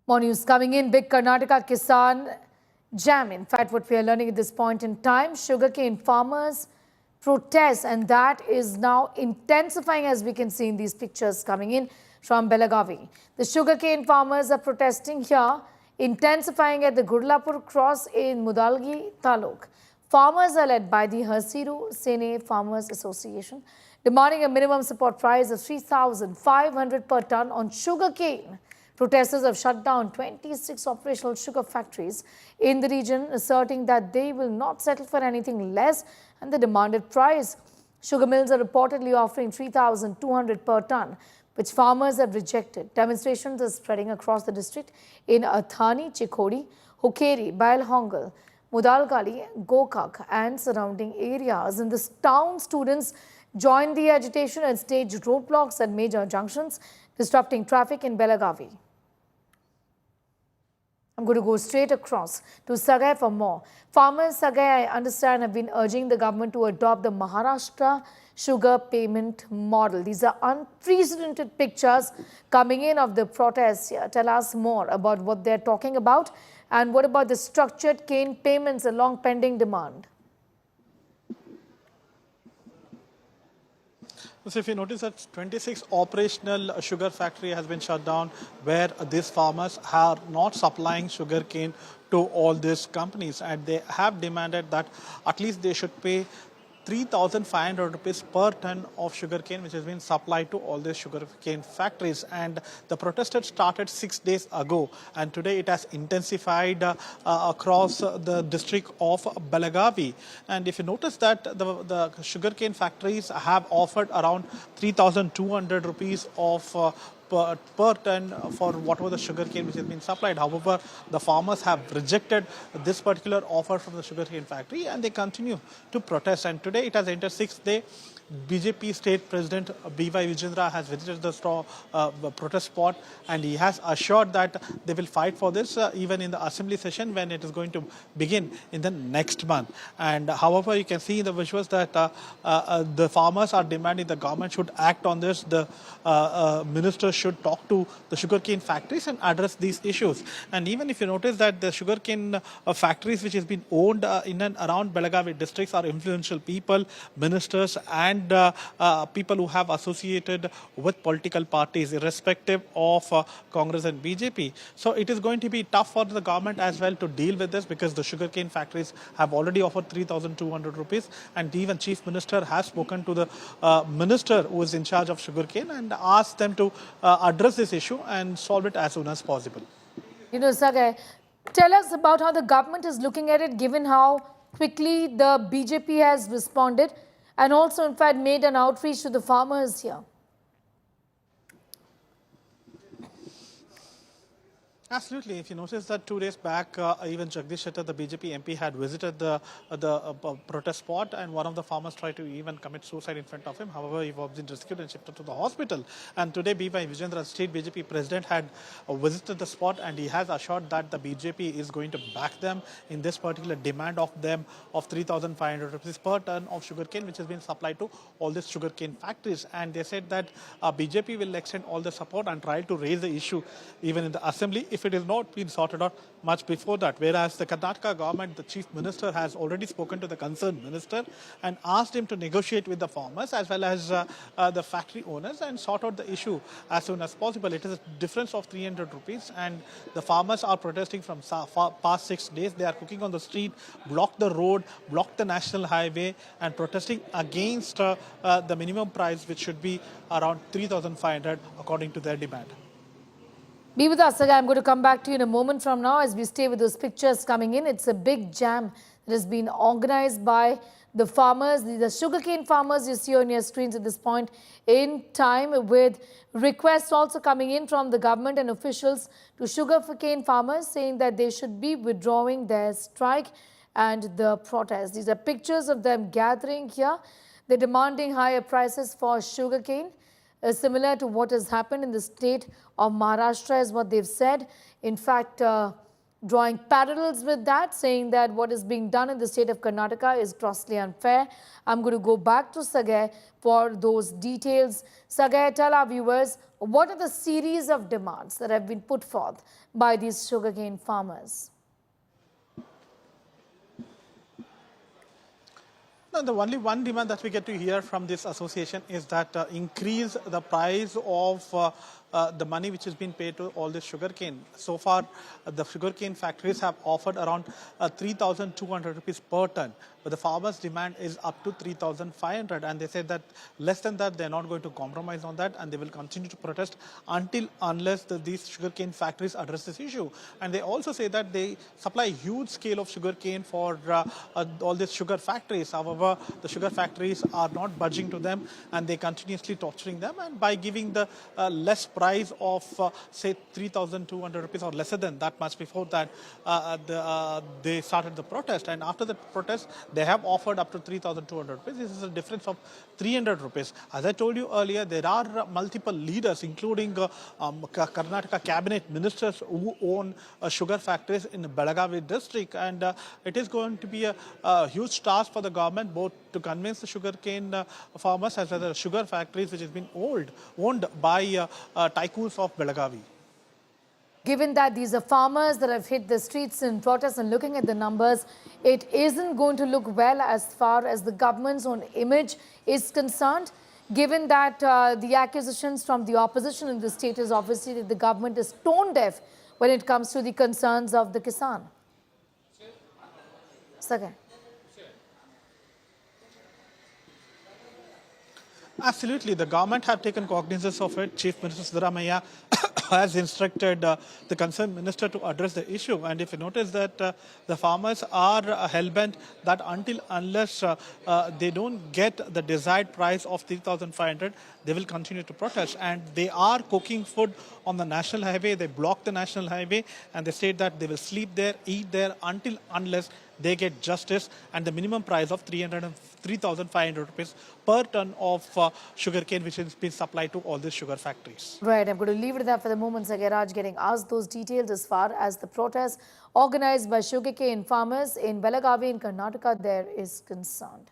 More news coming in. Big Karnataka Kisan jam. In fact, what we are learning at this point in time, sugarcane farmers protest, and that is now intensifying, as we can see in these pictures coming in from Belagavi. The sugarcane farmers are protesting here, intensifying at the Gurlapur cross in Mudalgi Taluk. Farmers are led by the Hasiru Sene Farmers Association, demanding a minimum support price of 3,500 per ton on sugarcane. Protesters have shut down 26 operational sugar factories in the region, asserting that they will not settle for anything less than the demanded price. Sugar mills are reportedly offering 3,200 per ton, which farmers have rejected. Demonstrations are spreading across the district in Athani, Chikhodi, Hukeri, Bailhongal, Mudalgali, Gokak and surrounding areas. In this town, students joined the agitation and staged roadblocks at major junctions, disrupting traffic in Belagavi. I'm going to go straight across to Sangha for more. Farmers, Sangha, I understand, have been urging the government to adopt the Maharashtra sugar payment model. These are unprecedented pictures coming in of the protests here. Tell us more about what they're talking about, and what about the structured cane payments, a long pending demand? So if you notice that 26 operational sugar factory has been shut down, where these farmers are not supplying sugar cane to all these companies, and they have demanded that at least they should pay 3,500 rupees per ton of sugarcane, which has been supplied to all these sugarcane factories. And the protest had started 6 days ago, and today it has intensified across the district of Belagavi. And if you notice that the sugarcane factories have offered around 3,200 rupees of per ton for whatever the sugarcane which has been supplied. However, the farmers have rejected this particular offer from the sugarcane factory, and they continue to protest. And today it has entered 6th day. BJP State President Vijayendra has visited the protest spot, and he has assured that they will fight for this even in the assembly session when it is going to begin in the next month. And however, you can see in the visuals that the farmers are demanding the government should act on this. The minister should talk to the sugarcane factories and address these issues. And even if you notice that the sugarcane factories which has been owned in and around Belagavi districts are influential people, ministers and people who have associated with political parties, irrespective of Congress and BJP. So it is going to be tough for the government as well to deal with this, because the sugarcane factories have already offered 3,200 rupees, and even Chief Minister has spoken to the minister who is in charge of sugarcane and asked them to address this issue and solve it as soon as possible. You know, Sangha, tell us about how the government is looking at it, given how quickly the BJP has responded and also, in fact, made an outreach to the farmers here. Absolutely. If you notice that 2 days back, even Jagadish, the BJP MP, had visited the protest spot, and one of the farmers tried to even commit suicide in front of him. However, he was rescued and shipped to the hospital. And today, Vijayendra, State BJP President, had visited the spot, and he has assured that the BJP is going to back them in this particular demand of them of 3,500 rupees per ton of sugarcane, which has been supplied to all these sugarcane factories. And they said that BJP will extend all the support and try to raise the issue even in the assembly, if it has not been sorted out much before that. Whereas the Karnataka government, the Chief Minister, has already spoken to the concerned minister and asked him to negotiate with the farmers as well as the factory owners and sort out the issue as soon as possible. It is a difference of 300 rupees, and the farmers are protesting from past 6 days. They are cooking on the street, blocked the road, blocked the national highway, and protesting against the minimum price, which should be around 3,500 according to their demand. Be with us, Sangha. I'm going to come back to you in a moment from now as we stay with those pictures coming in. It's a big jam that has been organized by the farmers, the sugarcane farmers you see on your screens at this point in time, with requests also coming in from the government and officials to sugarcane farmers saying that they should be withdrawing their strike and the protest. These are pictures of them gathering here. They're demanding higher prices for sugarcane. Similar to what has happened in the state of Maharashtra is what they've said. In fact, drawing parallels with that, saying that what is being done in the state of Karnataka is grossly unfair. I'm going to go back to Sangha for those details. Sangha, tell our viewers, what are the series of demands that have been put forth by these sugarcane farmers? No, the only one demand that we get to hear from this association is that increase the price of the money which has been paid to all this sugarcane. So far, the sugarcane factories have offered around 3,200 rupees per ton, but the farmers' demand is up to 3,500, and they say that less than that, they're not going to compromise on that, and they will continue to protest unless these sugarcane factories address this issue. And they also say that they supply a huge scale of sugarcane for all these sugar factories. However, the sugar factories are not budging to them, and they continuously torturing them, and by giving the less price of say 3,200 rupees or lesser than that much. Before that, they started the protest, and after the protest they have offered up to 3,200 rupees. This is a difference of 300 rupees. As I told you earlier, there are multiple leaders, including Karnataka cabinet ministers, who own sugar factories in the Belagavi district, and it is going to be a huge task for the government both to convince the sugarcane farmers as well as sugar factories which has been owned by tycoons of Belagavi. Given that these are farmers that have hit the streets in protest, and looking at the numbers, it isn't going to look well as far as the government's own image is concerned. Given that the accusations from the opposition in the state is obviously that the government is tone deaf when it comes to the concerns of the Kisan. Sangha. Absolutely. The government have taken cognizance of it. Chief Minister Siddaramaiah has instructed the concerned minister to address the issue. And if you notice that the farmers are hell-bent that unless they don't get the desired price of 3,500, they will continue to protest. And they are cooking food on the national highway. They block the national highway, and they state that they will sleep there, eat there unless they get justice and the minimum price of 3,500 rupees per ton of sugarcane which has been supplied to all these sugar factories. Right, I'm going to leave it at that for the moment. Sangha, getting asked those details as far as the protest organized by sugarcane farmers in Belagavi in Karnataka there is concerned.